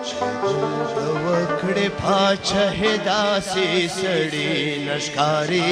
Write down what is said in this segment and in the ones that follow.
वखड़े पाछे दासी सड़ी नशकारी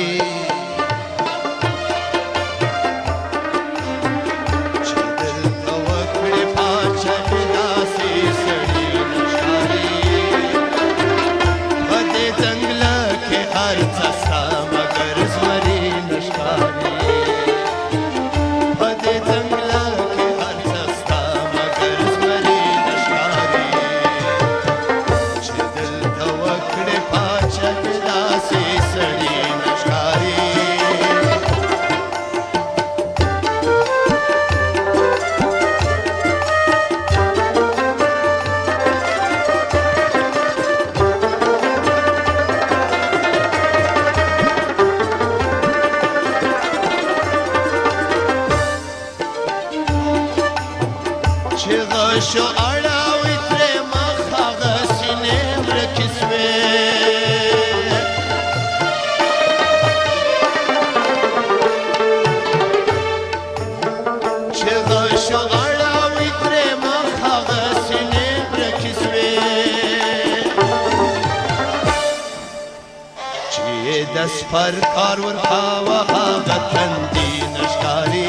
شو اړاوي ترې مخه سینې ورکې سوې چې شو اړاوي ترې مخه سینې ورکې سوې چې د سپر کار ورکاوه هغه تندي نښکاري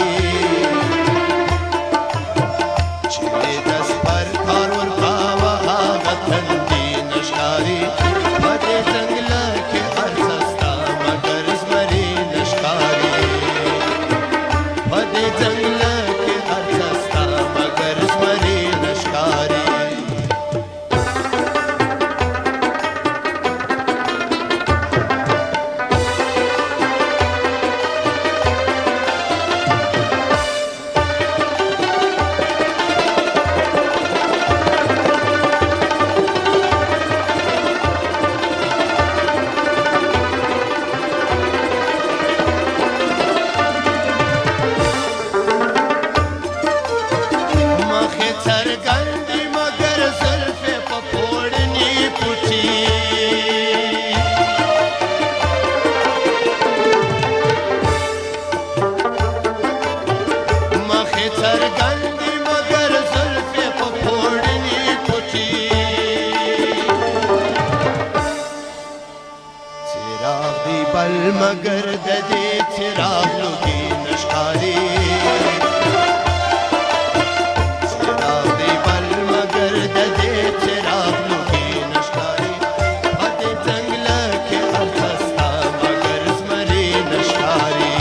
मगर ददे चिराग लुगी नशकारी चिराग दी बल मगर ददे चिराग लुगी नशकारी फते जंगल के अर्थस्ता मगर स्मरी नशकारी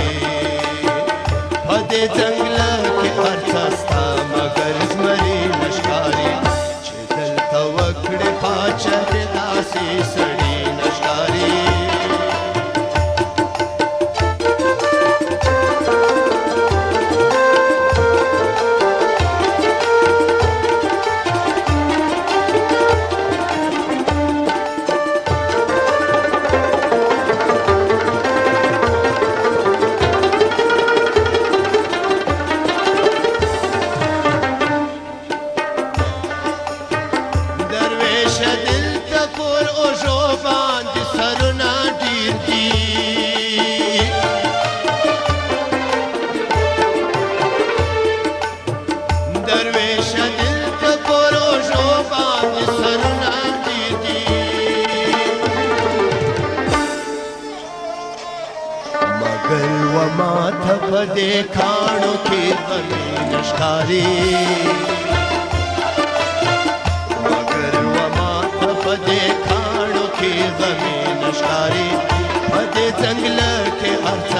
फते जंगल के अर्थस्ता मगर स्मरी नशकारी चिदल तवकड़े पाचर दासी सड़ी नशकारी पदे खाणो की गमी नशकारी मगर वमात पदे खाणो की गमी नशकारी पदे जंगल के अर्थ